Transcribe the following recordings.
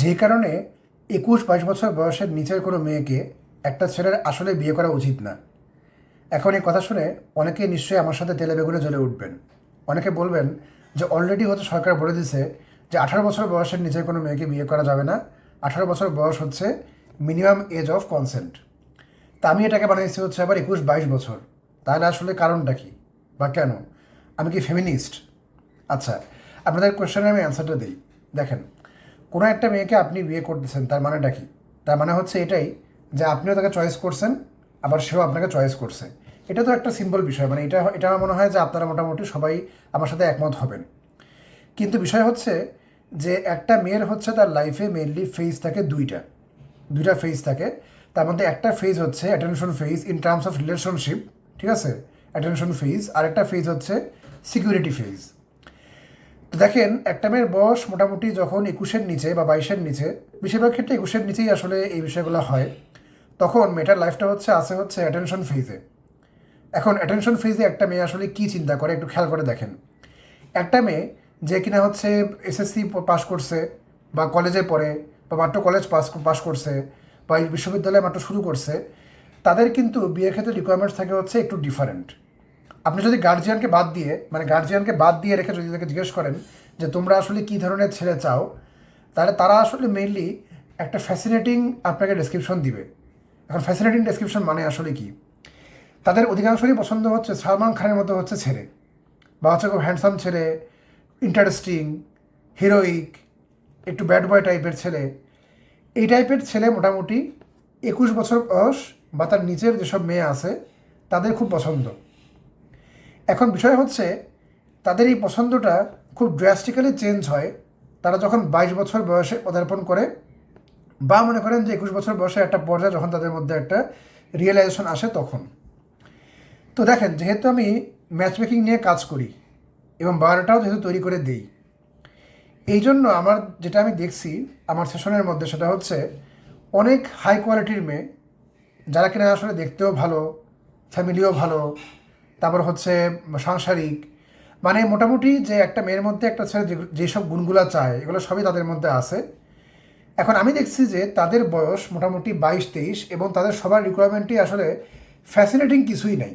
যে কারণে 21-22 বছর বয়সের নিচের কোনো মেয়েকে একটা ছেলের আসলে বিয়ে করা উচিত না। এখন এই কথা শুনে অনেকেই নিশ্চয়ই আমার সাথে তেলে বেগুনে জ্বলে উঠবেন। অনেকে বলবেন যে অলরেডি হচ্ছে সরকার বলে দিছে যে 18 বছর বয়সের নিচের কোনো মেয়েকে বিয়ে করা যাবে না। 18 বছর বয়স হচ্ছে মিনিমাম এজ অফ কনসেন্ট। তা আমি এটাকে বানিয়েছি হচ্ছে আবার 21-22 বছর। তাহলে আসলে কারণটা কি বা কেন? আমি কি ফেমিনিস্ট? আচ্ছা, আপনাদের কোয়েশ্চেনের আমি অ্যান্সারটা দিই। দেখেন, কোনো একটা মেয়েকে আপনি বিয়ে করতেছেন, তার মানেটা কি? তার মানে হচ্ছে এটাই যে আপনিও তাকে চয়েস করছেন, আবার সেও আপনাকে চয়েস করছে। এটা তো একটা সিম্পল বিষয়, মানে এটা এটা আমার মনে হয় যে আপনারা মোটামুটি সবাই আমার সাথে একমত হবেন। কিন্তু বিষয় হচ্ছে যে একটা মেয়ের হচ্ছে তার লাইফে মেইনলি ফেজ থাকে দুইটা। দুইটা ফেজ থাকে। তার মধ্যে একটা ফেজ হচ্ছে attention phase in terms of relationship, ঠিক আছে? Attention phase. আর একটা ফেজ হচ্ছে সিকিউরিটি ফেজ। তো দেখেন, একটা মেয়ের বয়স মোটামুটি যখন 21-এর নিচে বা 22-এর নিচে, বেশিরভাগ ক্ষেত্রে 21-এর নিচেই আসলে এই বিষয়গুলো হয়, তখন মেয়েটার লাইফটা হচ্ছে অ্যাটেনশন ফেজে। এখন অ্যাটেনশন ফেজে একটা মেয়ে আসলে কী চিন্তা করে একটু খেয়াল করে দেখেন। একটা মেয়ে যে কিনা হচ্ছে এসএসসি পাস করছে বা কলেজে পড়ে বা মাত্র কলেজ পাস করছে বা এই বিশ্ববিদ্যালয়ে মাত্র শুরু করছে, তাদের কিন্তু বিয়ের ক্ষেত্রে রিকোয়ারমেন্টস থাকে হচ্ছে একটু ডিফারেন্ট। আপনি যদি গার্জিয়ানকে বাদ দিয়ে রেখে যদি তাকে জিজ্ঞেস করেন যে তোমরা আসলে কী ধরনের ছেলে চাও, তাহলে তারা আসলে মেইনলি একটা ফ্যাসিনেটিং আপনাকে ডেসক্রিপশন দিবে। এখন ফ্যাসিনেটিং ডেসক্রিপশন মানে আসলে কি? তাদের অধিকাংশই পছন্দ হচ্ছে সালমান খানের মতো হচ্ছে ছেলে, বা হচ্ছে খুব হ্যান্ডসাম ছেলে, ইন্টারেস্টিং, হিরোইক, একটু ব্যাড বয় টাইপের ছেলে। এই টাইপের ছেলে মোটামুটি 21 বছর বয়স বা তার নিচের যেসব মেয়ে আছে তাদের খুব পছন্দ। এখন বিষয় হচ্ছে তাদের এই পছন্দটা খুব ড্রাস্টিক্যালি চেঞ্জ হয় তারা যখন 22 বছর বয়সে পদার্পণ করে, বা মনে করেন যে 21 বছর বয়সে একটা পর্যায়ে যখন তাদের মধ্যে একটা রিয়েলাইজেশন আসে তখন। তো দেখেন, যেহেতু আমি ম্যাচ মেকিং নিয়ে কাজ করি এবং বায়োডাটাও যেহেতু তৈরি করে দিই, এই জন্য আমার যেটা আমি দেখছি আমার সেশনের মধ্যে সেটা হচ্ছে অনেক হাই কোয়ালিটির মেয়ে, যারা কিনা আসলে দেখতেও ভালো, ফ্যামিলিও ভালো, তারপর হচ্ছে সাংসারিক, মানে মোটামুটি যে একটা মেয়ের মধ্যে একটা ছেলে যেসব গুণগুলো চায় এগুলো সবই তাদের মধ্যে আছে। এখন আমি দেখছি যে তাদের বয়স মোটামুটি 22-23 এবং তাদের সবার রিকোয়ারমেন্টই আসলে ফ্যাসিনেটিং কিছুই নাই।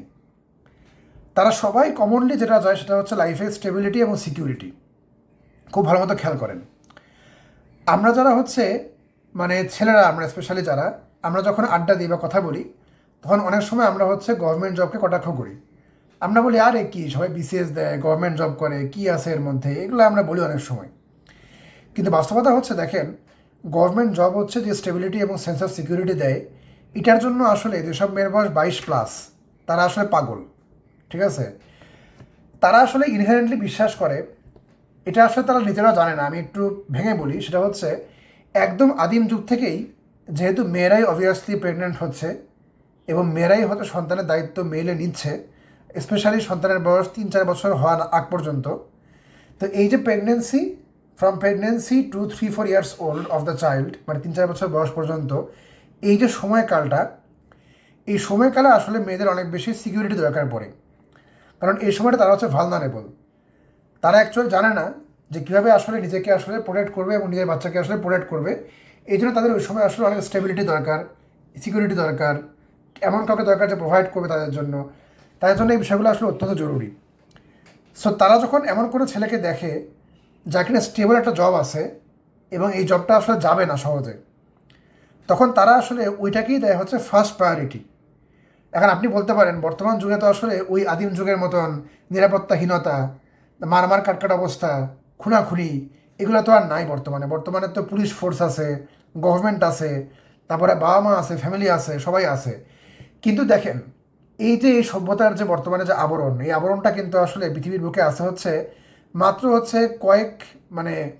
তারা সবাই কমনলি যেটা চায় সেটা হচ্ছে লাইফে স্টেবিলিটি এবং সিকিউরিটি। খুব ভালো মতো খেয়াল করেন, আমরা যারা হচ্ছে মানে ছেলেরা, আমরা স্পেশালি যারা, আমরা যখন আড্ডা দিই বা কথা বলি, তখন অনেক সময় আমরা হচ্ছে গভর্নমেন্ট জবকে কটাক্ষ করি। আমরা বলি আরে কি সবাই বিসিএস দেয়, গভর্নমেন্ট জব করে, কি আছে এর মধ্যে, এগুলো আমরা বলি অনেক সময়। কিন্তু বাস্তবতা হচ্ছে দেখেন, গভর্নমেন্ট জব হচ্ছে যে স্টেবিলিটি এবং সেন্স অফ সিকিউরিটি দেয়, এটার জন্য আসলে যেসব মেয়ের বয়স 22+, তারা আসলে পাগল, ঠিক আছে? তারা আসলে ইনহেরেন্টলি বিশ্বাস করে, এটা আসলে তারা নিজেরাও জানে না, আমি একটু ভেঙে বলি, সেটা হচ্ছে একদম আদিম যুগ থেকেই যেহেতু মেয়েরাই অবভিয়াসলি প্রেগনেন্ট হচ্ছে এবং মেয়েরাই হয়তো সন্তানের দায়িত্ব মেলে নিচ্ছে, স্পেশালি সন্তানের বয়স 3-4 বছর হওয়ার আগ পর্যন্ত। তো এই যে pregnancy, from pregnancy to 3-4 years old of the child, মানে 3-4 বছর বয়স পর্যন্ত, এই যে সময়কালটা, এই সময়কালে আসলে মেয়েদের অনেক বেশি সিকিউরিটি দরকার পড়ে। কারণ এই সময়টা তারা হচ্ছে ভালনারেবল। তারা অ্যাকচুয়ালি জানে না যে কীভাবে আসলে নিজেকে আসলে প্রোটেক্ট করবে এবং নিজের বাচ্চাকে আসলে প্রোটেক্ট করবে। এই জন্য তাদের ওই সময় আসলে অনেক স্টেবিলিটি দরকার, সিকিউরিটি দরকার, এমন কাউকে দরকার যে প্রোভাইড করবে তাদের জন্য। তাদের জন্য এই বিষয়গুলো আসলে অত্যন্ত জরুরি। সো তারা যখন এমন কোনো ছেলেকে দেখে যার কিনা স্টেবল একটা জব আছে এবং এই জবটা আসলে যাবে না সহজে, তখন তারা আসলে ওইটাকেই দেয় হচ্ছে ফার্স্ট প্রায়োরিটি। এখন আপনি বলতে পারেন বর্তমান যুগে তো আসলে ওই আদিম যুগের মতন নিরাপত্তাহীনতা, মারমার কাটকাট অবস্থা, খুনাখুনি, এগুলো তো আর নাই বর্তমানে। বর্তমানে তো পুলিশ ফোর্স আছে, গভর্নমেন্ট আছে, তারপরে বাবা মা আছে, ফ্যামিলি আছে, সবাই আছে। কিন্তু দেখেন, এই যে এই সভ্যতার যে বর্তমানে যে আবরণ, এই আবরণটা কিন্তু আসলে পৃথিবীর বুকে আসে হচ্ছে মাত্র হচ্ছে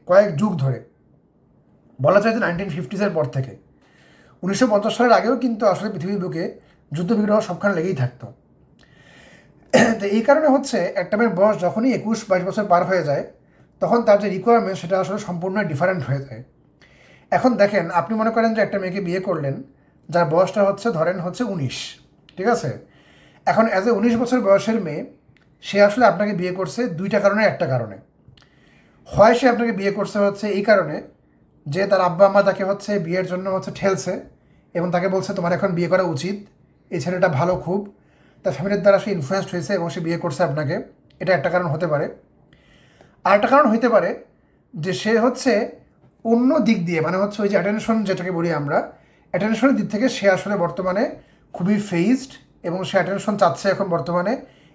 কয়েক যুগ ধরে, বলা যায় যে 1950s পর থেকে। 1950 সালের আগেও কিন্তু আসলে পৃথিবীর বুকে যুদ্ধবিগ্রহ সবখানে লেগেই থাকতো। তো এই কারণে হচ্ছে একটা মেয়ের বয়স যখনই 21-22 বছর পার হয়ে যায়, তখন তার যে রিকোয়ারমেন্ট সেটা আসলে সম্পূর্ণ ডিফারেন্ট হয়ে যায়। এখন দেখেন, আপনি মনে করেন যে একটা মেয়েকে বিয়ে করলেন যার বয়সটা হচ্ছে ধরেন হচ্ছে 19, ঠিক আছে? এখন অ্যাজ এ 19 বছর বয়সের মেয়ে, সে আসলে আপনাকে বিয়ে করছে দুইটা কারণে। একটা কারণে হয় সে আপনাকে বিয়ে করছে হচ্ছে এই কারণে যে তার আব্বা আম্মা তাকে হচ্ছে বিয়ের জন্য হচ্ছে ঠেলছে এবং তাকে বলছে তোমার এখন বিয়ে করা উচিত, এই ছেলেটা ভালো খুব, তার ফ্যামিলির দ্বারা সে ইনফ্লুয়েসড হয়েছে এবং সে বিয়ে করছে আপনাকে, এটা একটা কারণ হতে পারে। আরেকটা কারণ হইতে পারে যে সে হচ্ছে অন্য দিক দিয়ে, মানে হচ্ছে ওই যে অ্যাটেনশন যেটাকে বলি আমরা, অ্যাটেনশনের দিক থেকে সে আসলে বর্তমানে খুবই ফেজড এবং সে অ্যাটেনশন চাচ্ছে এখন বর্তমানে।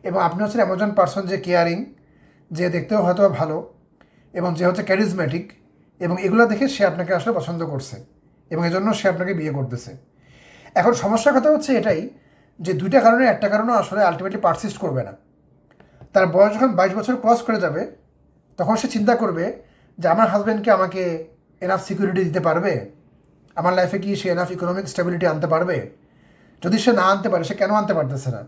এবং আপনি হচ্ছেন এমন একজন পার্সন যে কেয়ারিং, যে দেখতেও হয়তো ভালো এবং যে হচ্ছে ক্যারিজম্যাটিক, এবং এগুলো দেখে সে আপনাকে আসলে পছন্দ করছে এবং এজন্য সে আপনাকে বিয়ে করতেছে। এখন সমস্যার কথা হচ্ছে এটাই যে দুইটা কারণে একটা কারণও আসলে আলটিমেটলি পারসিস্ট করবে না। তার বয়স যখন 22 বছর ক্রস করে যাবে তখন সে চিন্তা করবে যে আমার হাজব্যান্ডকে আমাকে এনাফ সিকিউরিটি দিতে পারবে, আমার লাইফে কি সে এনাফ ইকোনমিক স্টেবিলিটি আনতে পারবে। যদি সে না আনতে পারে, সে কেন আনতে পারতেছে না,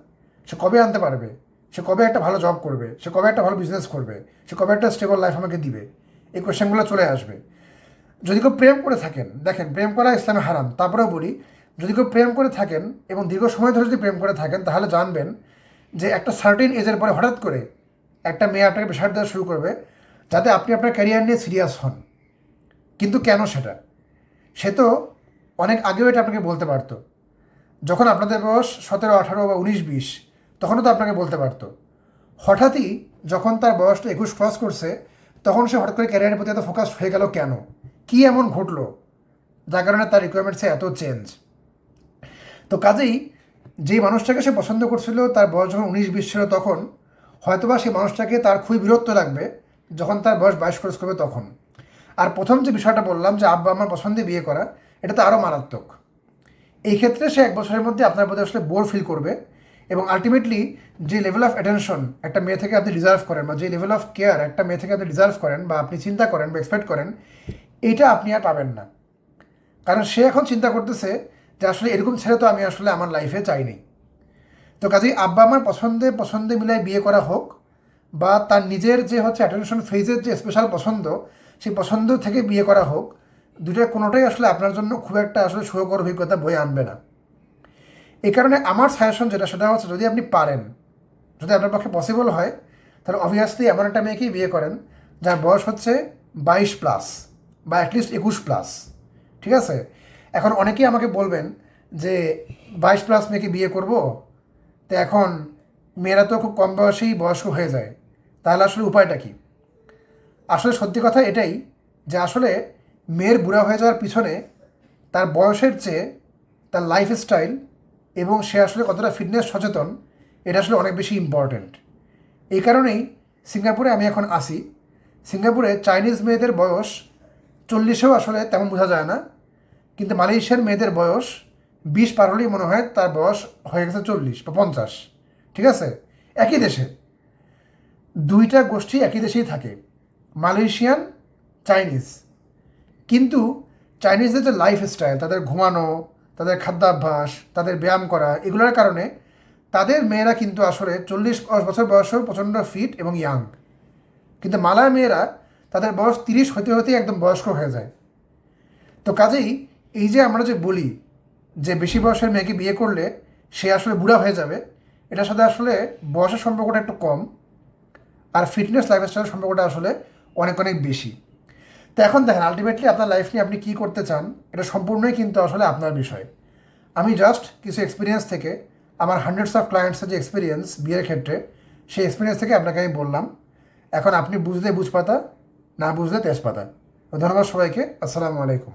সে কবে আনতে পারবে, সে কবে একটা ভালো জব করবে, সে কবে একটা ভালো বিজনেস করবে, সে কবে একটা স্টেবল লাইফ আমাকে দিবে, এই কোয়েশ্চেনগুলো চলে আসবে। যদি কেউ প্রেম করে থাকেন, দেখেন প্রেম করা ইসলামে হারাম, তারপরেও বলি যদি কেউ প্রেম করে থাকেন এবং দীর্ঘ সময় ধরে যদি প্রেম করে থাকেন তাহলে জানবেন যে একটা সার্টেন এজের পরে হঠাৎ করে একটা মেয়ে আপনাকে প্রেশার দেওয়া শুরু করবে যাতে আপনি আপনার ক্যারিয়ার নিয়ে সিরিয়াস হন। কিন্তু কেন সেটা, সে তো অনেক আগেও এটা আপনাকে বলতে পারতো। যখন আপনাদের বয়স 17, 18 বা 19, 20, তখনও তো আপনাকে বলতে পারতো। হঠাৎই যখন তার বয়সটা 21 ক্রস করছে তখন সে হঠাৎ করে ক্যারিয়ারের প্রতি এত ফোকাসড হয়ে গেল কেন, কী এমন ঘটলো যার কারণে তার রিকোয়ারমেন্টসে এত চেঞ্জ। তো কাজেই যেই মানুষটাকে সে পছন্দ করছিল তার বয়স যখন 19, 20 ছিল তখন হয়তোবা সেই মানুষটাকে তার খুবই বিরক্ত লাগবে যখন তার বয়স 22 ক্রস করবে তখন। আর প্রথম যে বিষয়টা বললাম যে আব্বা আমার পছন্দে বিয়ে করা, এটা তো আরও মারাত্মক। এই ক্ষেত্রে সে 1 বছরের মধ্যে আপনার প্রতি আসলে বোর ফিল করবে এবং আলটিমেটলি যে লেভেল অফ অ্যাটেনশন একটা মেয়ে থেকে আপনি ডিজার্ভ করেন বা যে লেভেল অফ কেয়ার একটা মেয়ে থেকে আপনি ডিজার্ভ করেন বা আপনি চিন্তা করেন বা এক্সপেক্ট করেন, এইটা আপনি আর পাবেন না। কারণ সে এখন চিন্তা করতেছে যে আসলে এরকম ছেলে তো আমি আসলে আমার লাইফে চাইনি। তো কাজেই আব্বা আমার পছন্দে মিলাই বিয়ে করা হোক বা তার নিজের যে হচ্ছে অ্যাটেনশন ফেজের যে স্পেশাল পছন্দ, সেই পছন্দ থেকে বিয়ে করা হোক, দুটোর কোনোটাই আসলে আপনার জন্য খুব একটা আসলে সুখকর অভিজ্ঞতা বয়ে আনবে না। এই কারণে আমার সাজেশন যেটা সেটা হচ্ছে যদি আপনি পারেন, যদি আপনার পক্ষে পসিবল হয়, তাহলে অবভিয়াসলি এমন একটা মেয়েকেই বিয়ে করেন যার বয়স হচ্ছে 22+ বা অ্যাটলিস্ট 21+। ঠিক আছে? এখন অনেকেই আমাকে বলবেন যে 22+ মেয়েকে বিয়ে করব, তো এখন মেয়েরা তো খুব কম বয়সেই বয়স্ক হয়ে যায়, তাহলে আসলে উপায়টা কী? আসলে সত্যি কথা এটাই যে আসলে মেয়ের বুড়া হয়ে যাওয়ার পিছনে তার বয়সের চেয়ে তার লাইফস্টাইল এবং সে আসলে কতটা ফিটনেস সচেতন, এটা আসলে অনেক বেশি ইম্পর্ট্যান্ট। এই কারণেই সিঙ্গাপুরে আমি এখন আসি। সিঙ্গাপুরে চাইনিজ মেয়েদের বয়স 40-এও আসলে তেমন বোঝা যায় না, কিন্তু মালয়েশিয়ার মেয়েদের বয়স 20 পার হলেই মনে হয় তার বয়স হয়ে গেছে 40 বা 50। ঠিক আছে? একই দেশে দুইটা গোষ্ঠী একই দেশেই থাকে, মালয়েশিয়ান, চাইনিজ। কিন্তু চাইনিজদের যে লাইফস্টাইল, তাদের ঘুমানো, তাদের খাদ্যাভ্যাস, তাদের ব্যায়াম করা, এগুলোর কারণে তাদের মেয়েরা কিন্তু আসলে 40 বছর বয়সেও প্রচণ্ড ফিট এবং ইয়াং। কিন্তু মালার মেয়েরা তাদের বয়স 30 হতে হতেই একদম বয়স্ক হয়ে যায়। তো কাজেই এই যে আমরা যে বলি যে বেশি বয়সের মেয়েকে বিয়ে করলে সে আসলে বুড়া হয়ে যাবে, এটার সাথে আসলে বয়সের সম্পর্কটা একটু কম, আর ফিটনেস লাইফস্টাইলের সম্পর্কটা আসলে অনেক অনেক বেশি। তো এখন দেখেন আলটিমেটলি আপনার লাইফ নিয়ে আপনি কী করতে চান এটা সম্পূর্ণই কিন্তু আসলে আপনার বিষয়। আমি জাস্ট কিছু এক্সপিরিয়েন্স থেকে, আমার হান্ড্রেডস অফ ক্লায়েন্টসের যে এক্সপিরিয়েন্স বিয়ের ক্ষেত্রে, সেই এক্সপিরিয়েন্স থেকে আপনাকে আমি বললাম। এখন আপনি বুঝলে বুঝপাতা, না বুঝলে তেজপাতা। ধন্যবাদ সবাইকে। আসসালামু আলাইকুম।